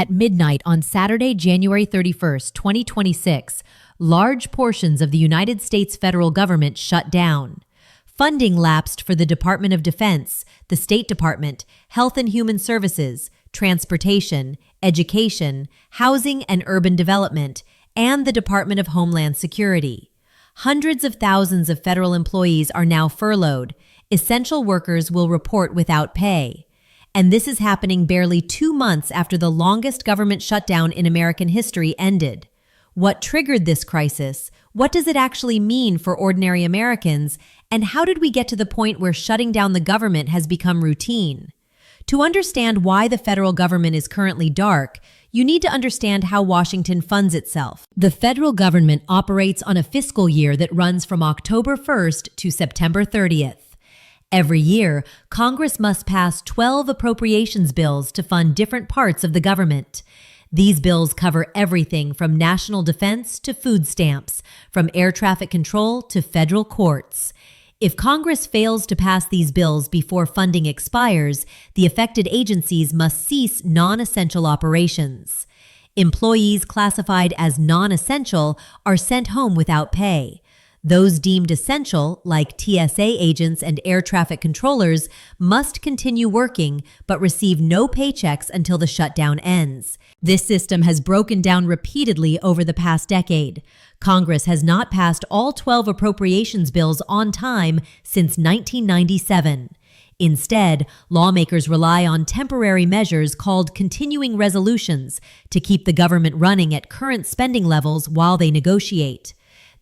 At midnight on Saturday, January 31st, 2026, large portions of the United States federal government shut down. Funding lapsed for the Department of Defense, the State Department, Health and Human Services, Transportation, Education, Housing and Urban Development, and the Department of Homeland Security. Hundreds of thousands of federal employees are now furloughed. Essential workers will report without pay. And this is happening barely 2 months after the longest government shutdown in American history ended. What triggered this crisis? What does it actually mean for ordinary Americans? And how did we get to the point where shutting down the government has become routine? To understand why the federal government is currently dark, you need to understand how Washington funds itself. The federal government operates on a fiscal year that runs from October 1st to September 30th. Every year, Congress must pass 12 appropriations bills to fund different parts of the government. These bills cover everything from national defense to food stamps, from air traffic control to federal courts. If Congress fails to pass these bills before funding expires, the affected agencies must cease non-essential operations. Employees classified as non-essential are sent home without pay. Those deemed essential, like TSA agents and air traffic controllers, must continue working but receive no paychecks until the shutdown ends. This system has broken down repeatedly over the past decade. Congress has not passed all 12 appropriations bills on time since 1997. Instead, lawmakers rely on temporary measures called continuing resolutions to keep the government running at current spending levels while they negotiate.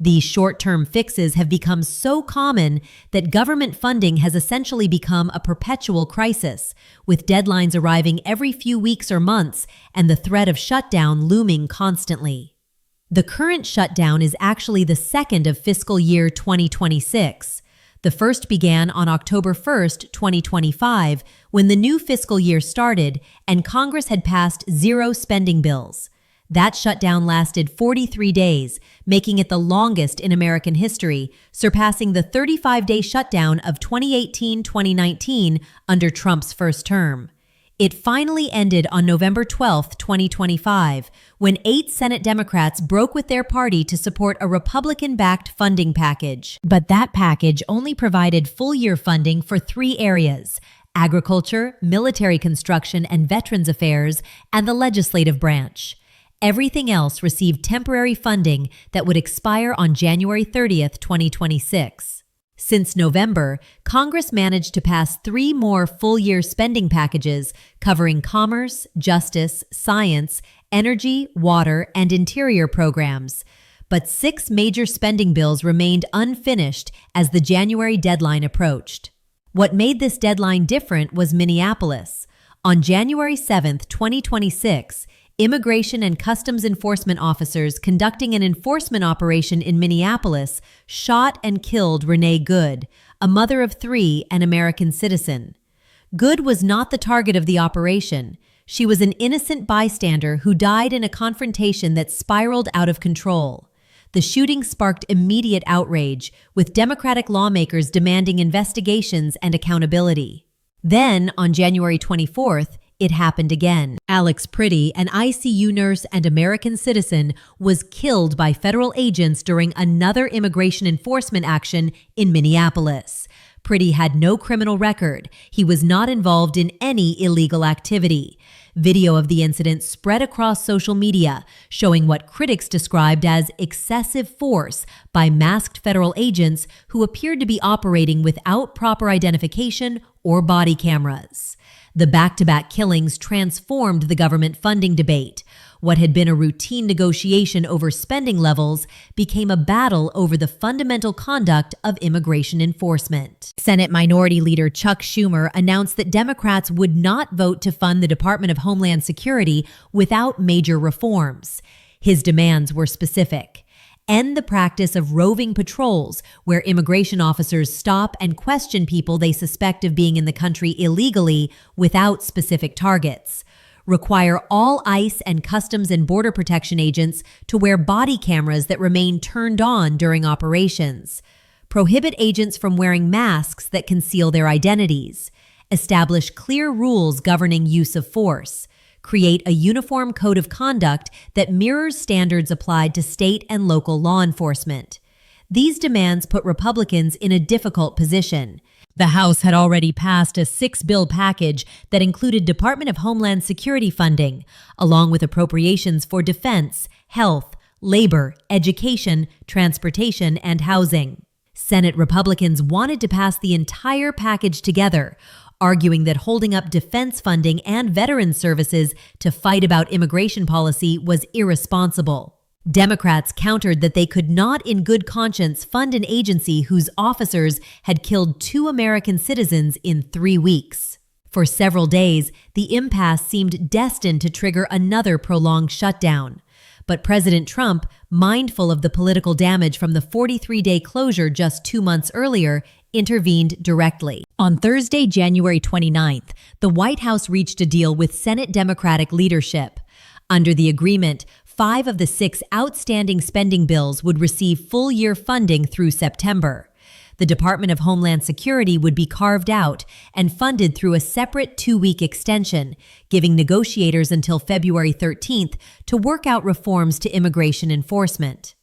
These short-term fixes have become so common that government funding has essentially become a perpetual crisis, with deadlines arriving every few weeks or months and the threat of shutdown looming constantly. The current shutdown is actually the second of fiscal year 2026. The first began on October 1st, 2025, when the new fiscal year started and Congress had passed 0 spending bills. That shutdown lasted 43 days, making it the longest in American history, surpassing the 35-day shutdown of 2018-2019 under Trump's first term. It finally ended on November 12, 2025, when 8 Senate Democrats broke with their party to support a Republican-backed funding package. But that package only provided full-year funding for 3 areas: agriculture, military construction and veterans affairs, and the legislative branch. Everything else received temporary funding that would expire on January 30th, 2026. Since November, Congress managed to pass 3 more full-year spending packages covering commerce, justice, science, energy, water, and interior programs. But 6 major spending bills remained unfinished as the January deadline approached. What made this deadline different was Minneapolis. On January 7th, 2026, Immigration and Customs Enforcement officers conducting an enforcement operation in Minneapolis shot and killed Renee Good, a mother of 3 and American citizen. Good was not the target of the operation. She was an innocent bystander who died in a confrontation that spiraled out of control. The shooting sparked immediate outrage, with Democratic lawmakers demanding investigations and accountability. Then, on January 24th, it happened again. Alex Pretty, an ICU nurse and American citizen, was killed by federal agents during another immigration enforcement action in Minneapolis. Pretty had no criminal record. He was not involved in any illegal activity. Video of the incident spread across social media, showing what critics described as excessive force by masked federal agents who appeared to be operating without proper identification or body cameras. The back-to-back killings transformed the government funding debate. What had been a routine negotiation over spending levels became a battle over the fundamental conduct of immigration enforcement. Senate Minority Leader Chuck Schumer announced that Democrats would not vote to fund the Department of Homeland Security without major reforms. His demands were specific. End the practice of roving patrols, where immigration officers stop and question people they suspect of being in the country illegally without specific targets. Require all ICE and Customs and Border Protection agents to wear body cameras that remain turned on during operations. Prohibit agents from wearing masks that conceal their identities. Establish clear rules governing use of force. create a uniform code of conduct that mirrors standards applied to state and local law enforcement. These demands put Republicans in a difficult position. The House had already passed a 6-bill package that included Department of Homeland Security funding, along with appropriations for defense, health, labor, education, transportation, and housing. Senate Republicans wanted to pass the entire package together, arguing that holding up defense funding and veterans services to fight about immigration policy was irresponsible. Democrats countered that they could not in good conscience fund an agency whose officers had killed 2 American citizens in 3 weeks. For several days, the impasse seemed destined to trigger another prolonged shutdown. But President Trump, mindful of the political damage from the 43-day closure just 2 months earlier, intervened directly. On Thursday, January 29th, the White House reached a deal with Senate Democratic leadership. Under the agreement, 5 of the 6 outstanding spending bills would receive full-year funding through September. The Department of Homeland Security would be carved out and funded through a separate 2-week extension, giving negotiators until February 13th to work out reforms to immigration enforcement.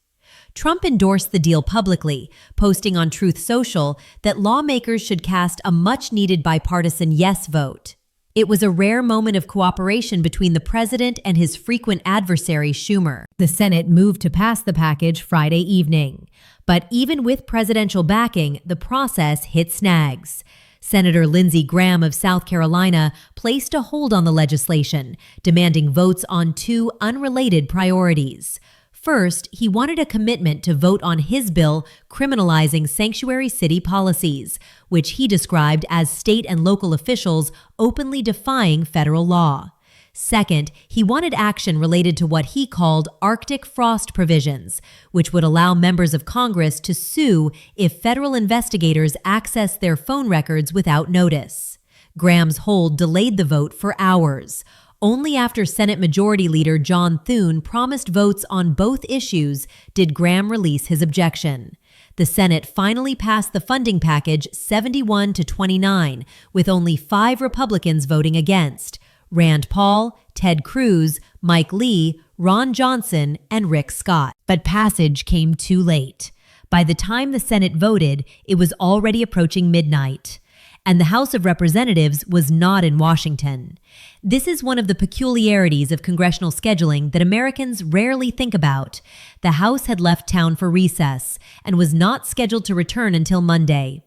Trump endorsed the deal publicly, posting on Truth Social that lawmakers should cast a much-needed bipartisan yes vote. It was a rare moment of cooperation between the president and his frequent adversary, Schumer. The Senate moved to pass the package Friday evening. But even with presidential backing, the process hit snags. Senator Lindsey Graham of South Carolina placed a hold on the legislation, demanding votes on 2 unrelated priorities. First, he wanted a commitment to vote on his bill criminalizing sanctuary city policies, which he described as state and local officials openly defying federal law. Second, he wanted action related to what he called Arctic frost provisions, which would allow members of Congress to sue if federal investigators access their phone records without notice. Graham's hold delayed the vote for hours. Only after Senate Majority Leader John Thune promised votes on both issues did Graham release his objection. The Senate finally passed the funding package 71-29, with only 5 Republicans voting against: Rand Paul, Ted Cruz, Mike Lee, Ron Johnson, and Rick Scott. But passage came too late. By the time the Senate voted, it was already approaching midnight. And the House of Representatives was not in Washington. This is one of the peculiarities of congressional scheduling that Americans rarely think about. The House had left town for recess and was not scheduled to return until Monday.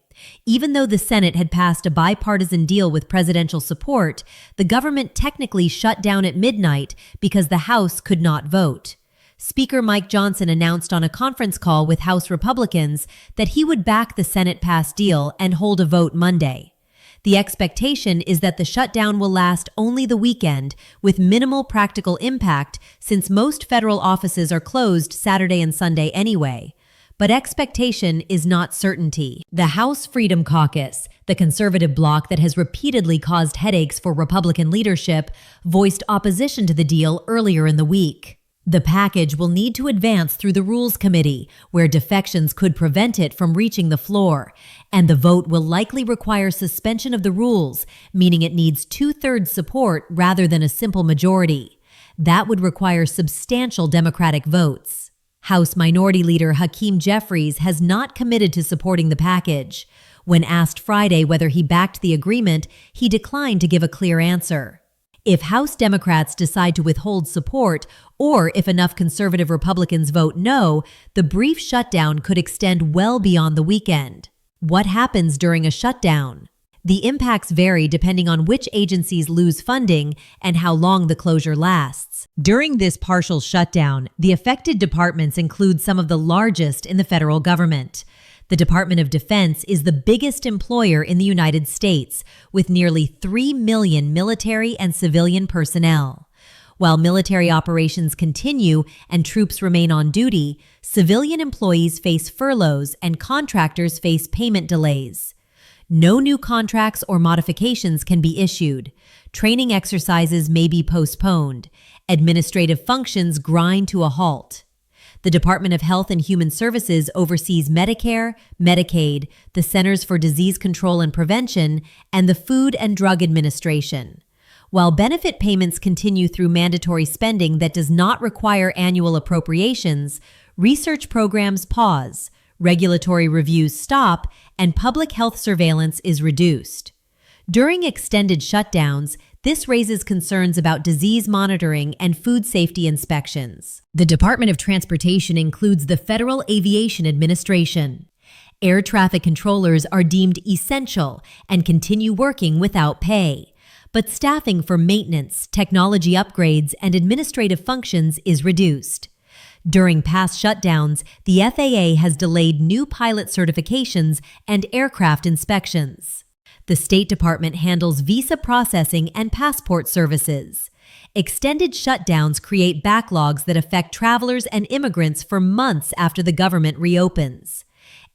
Even though the Senate had passed a bipartisan deal with presidential support, the government technically shut down at midnight because the House could not vote. Speaker Mike Johnson announced on a conference call with House Republicans that he would back the Senate-passed deal and hold a vote Monday. The expectation is that the shutdown will last only the weekend, with minimal practical impact since most federal offices are closed Saturday and Sunday anyway. But expectation is not certainty. The House Freedom Caucus, the conservative bloc that has repeatedly caused headaches for Republican leadership, voiced opposition to the deal earlier in the week. The package will need to advance through the Rules Committee, where defections could prevent it from reaching the floor, and the vote will likely require suspension of the rules, meaning it needs 2/3 support rather than a simple majority. That would require substantial Democratic votes. House Minority Leader Hakeem Jeffries has not committed to supporting the package. When asked Friday whether he backed the agreement, he declined to give a clear answer. If House Democrats decide to withhold support, or if enough conservative Republicans vote no, the brief shutdown could extend well beyond the weekend. What happens during a shutdown? The impacts vary depending on which agencies lose funding and how long the closure lasts. During this partial shutdown, the affected departments include some of the largest in the federal government. The Department of Defense is the biggest employer in the United States, with nearly 3 million military and civilian personnel. While military operations continue and troops remain on duty, civilian employees face furloughs and contractors face payment delays. No new contracts or modifications can be issued. Training exercises may be postponed. Administrative functions grind to a halt. The Department of Health and Human Services oversees Medicare, Medicaid, the Centers for Disease Control and Prevention, and the Food and Drug Administration. While benefit payments continue through mandatory spending that does not require annual appropriations, research programs pause, regulatory reviews stop, and public health surveillance is reduced. During extended shutdowns, this raises concerns about disease monitoring and food safety inspections. The Department of Transportation includes the Federal Aviation Administration. Air traffic controllers are deemed essential and continue working without pay. But staffing for maintenance, technology upgrades, and administrative functions is reduced. During past shutdowns, the FAA has delayed new pilot certifications and aircraft inspections. The State Department handles visa processing and passport services. Extended shutdowns create backlogs that affect travelers and immigrants for months after the government reopens.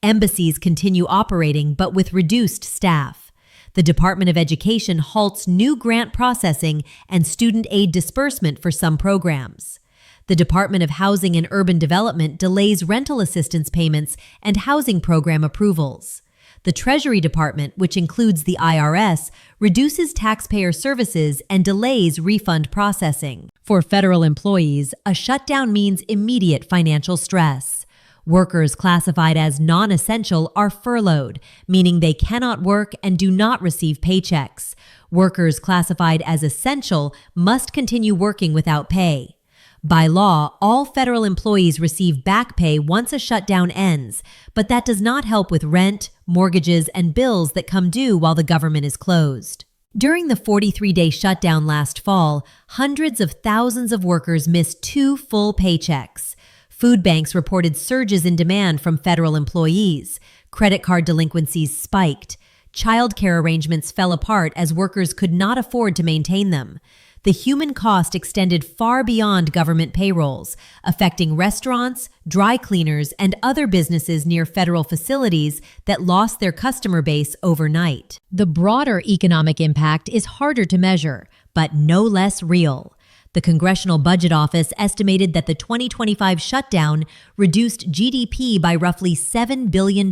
Embassies continue operating but with reduced staff. The Department of Education halts new grant processing and student aid disbursement for some programs. The Department of Housing and Urban Development delays rental assistance payments and housing program approvals. The Treasury Department, which includes the IRS, reduces taxpayer services and delays refund processing. For federal employees, a shutdown means immediate financial stress. Workers classified as non-essential are furloughed, meaning they cannot work and do not receive paychecks. Workers classified as essential must continue working without pay. By law, all federal employees receive back pay once a shutdown ends, but that does not help with rent, mortgages, and bills that come due while the government is closed. During the 43-day shutdown last fall, hundreds of thousands of workers missed 2 full paychecks. Food banks reported surges in demand from federal employees. Credit card delinquencies spiked. Childcare arrangements fell apart as workers could not afford to maintain them. The human cost extended far beyond government payrolls, affecting restaurants, dry cleaners, and other businesses near federal facilities that lost their customer base overnight. The broader economic impact is harder to measure, but no less real. The Congressional Budget Office estimated that the 2025 shutdown reduced GDP by roughly $7 billion,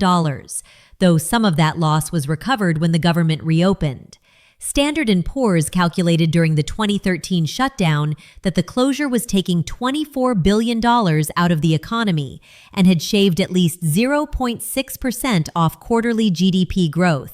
though some of that loss was recovered when the government reopened. Standard & Poor's calculated during the 2013 shutdown that the closure was taking $24 billion out of the economy and had shaved at least 0.6% off quarterly GDP growth.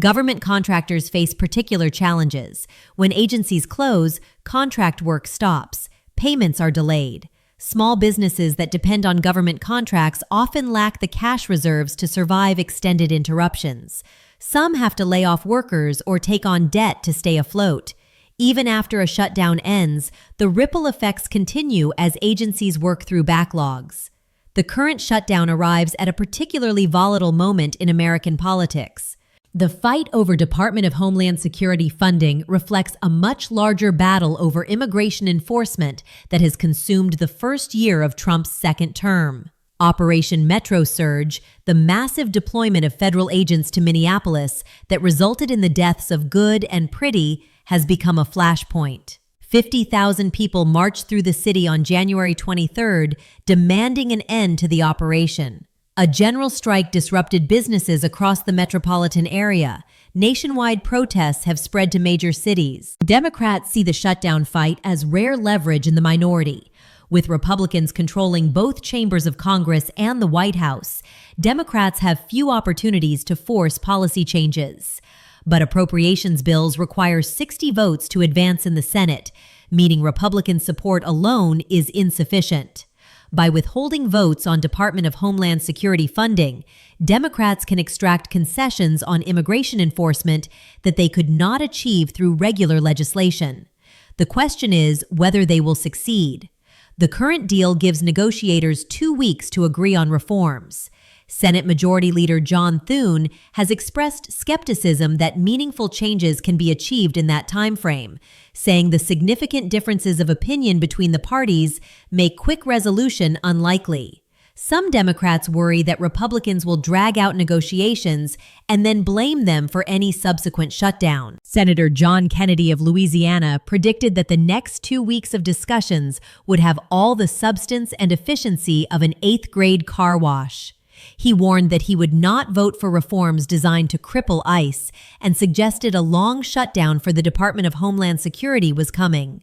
Government contractors face particular challenges. When agencies close, contract work stops. Payments are delayed. Small businesses that depend on government contracts often lack the cash reserves to survive extended interruptions. Some have to lay off workers or take on debt to stay afloat. Even after a shutdown ends, the ripple effects continue as agencies work through backlogs. The current shutdown arrives at a particularly volatile moment in American politics. The fight over Department of Homeland Security funding reflects a much larger battle over immigration enforcement that has consumed the first year of Trump's second term. Operation Metro Surge, the massive deployment of federal agents to Minneapolis that resulted in the deaths of Good and Pretty, has become a flashpoint. 50,000 people marched through the city on January 23rd, demanding an end to the operation. A general strike disrupted businesses across the metropolitan area. Nationwide protests have spread to major cities. Democrats see the shutdown fight as rare leverage in the minority. With Republicans controlling both chambers of Congress and the White House, Democrats have few opportunities to force policy changes. But appropriations bills require 60 votes to advance in the Senate, meaning Republican support alone is insufficient. By withholding votes on Department of Homeland Security funding, Democrats can extract concessions on immigration enforcement that they could not achieve through regular legislation. The question is whether they will succeed. The current deal gives negotiators 2 weeks to agree on reforms. Senate Majority Leader John Thune has expressed skepticism that meaningful changes can be achieved in that timeframe, saying the significant differences of opinion between the parties make quick resolution unlikely. Some Democrats worry that Republicans will drag out negotiations and then blame them for any subsequent shutdown. Senator John Kennedy of Louisiana predicted that the next 2 weeks of discussions would have all the substance and efficiency of an 8th grade car wash. He warned that he would not vote for reforms designed to cripple ICE and suggested a long shutdown for the Department of Homeland Security was coming.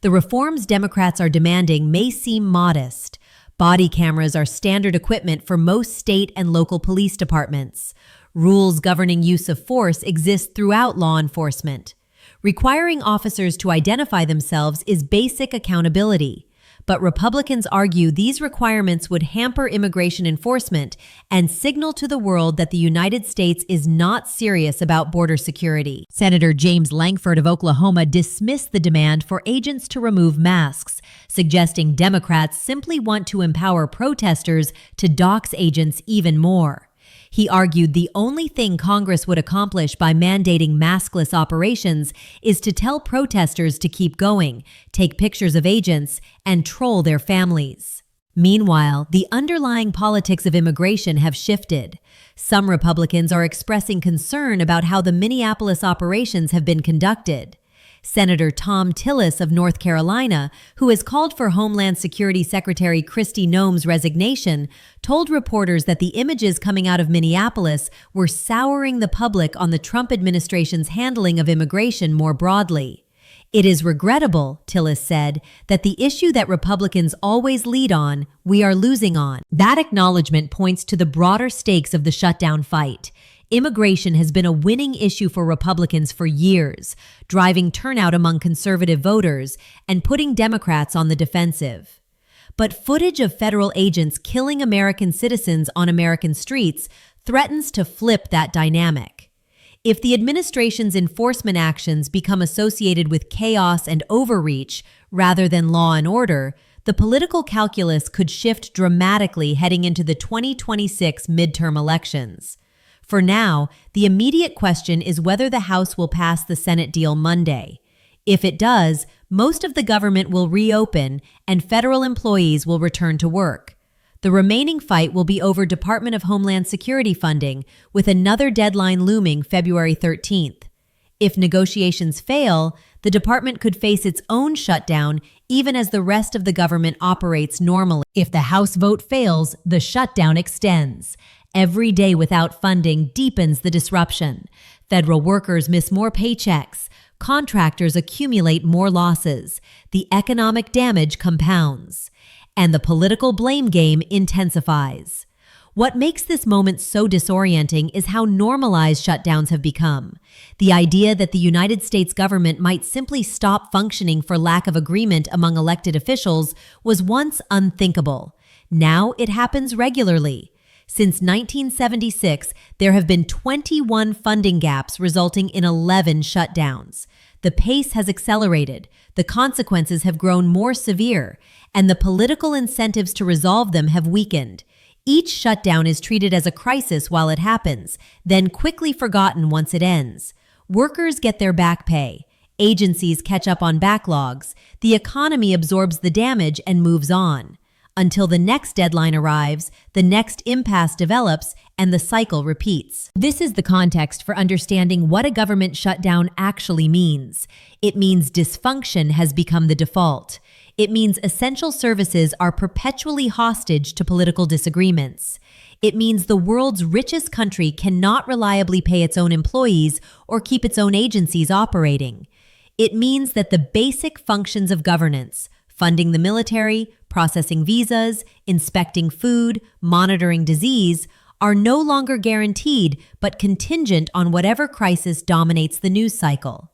The reforms Democrats are demanding may seem modest. Body cameras are standard equipment for most state and local police departments. Rules governing use of force exist throughout law enforcement. Requiring officers to identify themselves is basic accountability. But Republicans argue these requirements would hamper immigration enforcement and signal to the world that the United States is not serious about border security. Senator James Lankford of Oklahoma dismissed the demand for agents to remove masks, suggesting Democrats simply want to empower protesters to dox agents even more. He argued the only thing Congress would accomplish by mandating maskless operations is to tell protesters to keep going, take pictures of agents, and troll their families. Meanwhile, the underlying politics of immigration have shifted. Some Republicans are expressing concern about how the Minneapolis operations have been conducted. Senator Thom Tillis of North Carolina, who has called for Homeland Security Secretary Kristi Noem's resignation, told reporters that the images coming out of Minneapolis were souring the public on the Trump administration's handling of immigration more broadly. It is regrettable, Tillis said, that the issue that Republicans always lead on, we are losing on. That acknowledgement points to the broader stakes of the shutdown fight. Immigration has been a winning issue for Republicans for years, driving turnout among conservative voters and putting Democrats on the defensive. But footage of federal agents killing American citizens on American streets threatens to flip that dynamic. If the administration's enforcement actions become associated with chaos and overreach rather than law and order, the political calculus could shift dramatically heading into the 2026 midterm elections. For now, the immediate question is whether the House will pass the Senate deal Monday. If it does, most of the government will reopen and federal employees will return to work. The remaining fight will be over Department of Homeland Security funding, with another deadline looming February 13th. If negotiations fail, the department could face its own shutdown even as the rest of the government operates normally. If the House vote fails, the shutdown extends. Every day without funding deepens the disruption. Federal workers miss more paychecks. Contractors accumulate more losses. The economic damage compounds. And the political blame game intensifies. What makes this moment so disorienting is how normalized shutdowns have become. The idea that the United States government might simply stop functioning for lack of agreement among elected officials was once unthinkable. Now it happens regularly. Since 1976, there have been 21 funding gaps resulting in 11 shutdowns. The pace has accelerated, the consequences have grown more severe, and the political incentives to resolve them have weakened. Each shutdown is treated as a crisis while it happens, then quickly forgotten once it ends. Workers get their back pay. Agencies catch up on backlogs. The economy absorbs the damage and moves on. Until the next deadline arrives, the next impasse develops, and the cycle repeats. This is the context for understanding what a government shutdown actually means. It means dysfunction has become the default. It means essential services are perpetually hostage to political disagreements. It means the world's richest country cannot reliably pay its own employees or keep its own agencies operating. It means that the basic functions of governance, funding the military, processing visas, inspecting food, monitoring disease, are no longer guaranteed but contingent on whatever crisis dominates the news cycle.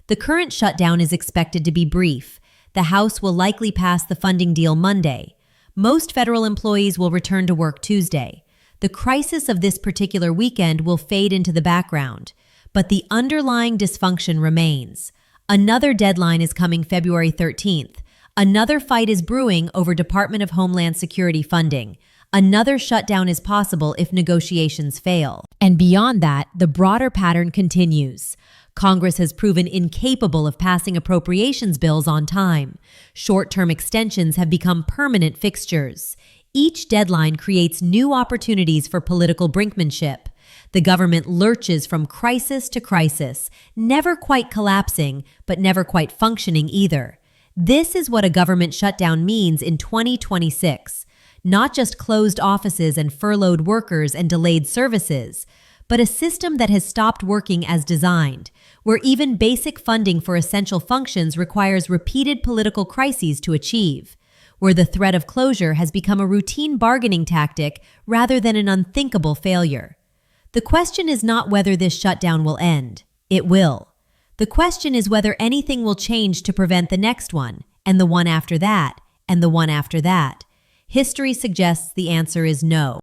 The current shutdown is expected to be brief. The House will likely pass the funding deal Monday. Most federal employees will return to work Tuesday. The crisis of this particular weekend will fade into the background, but the underlying dysfunction remains. Another deadline is coming February 13th. Another fight is brewing over Department of Homeland Security funding. Another shutdown is possible if negotiations fail. And beyond that, the broader pattern continues. Congress has proven incapable of passing appropriations bills on time. Short-term extensions have become permanent fixtures. Each deadline creates new opportunities for political brinkmanship. The government lurches from crisis to crisis, never quite collapsing, but never quite functioning either. This is what a government shutdown means in 2026. not just closed offices and furloughed workers and delayed services, but a system that has stopped working as designed, where even basic funding for essential functions requires repeated political crises to achieve, where the threat of closure has become a routine bargaining tactic rather than an unthinkable failure. The question is not whether this shutdown will end. It will. The question is whether anything will change to prevent the next one, and the one after that, and the one after that. History suggests the answer is no.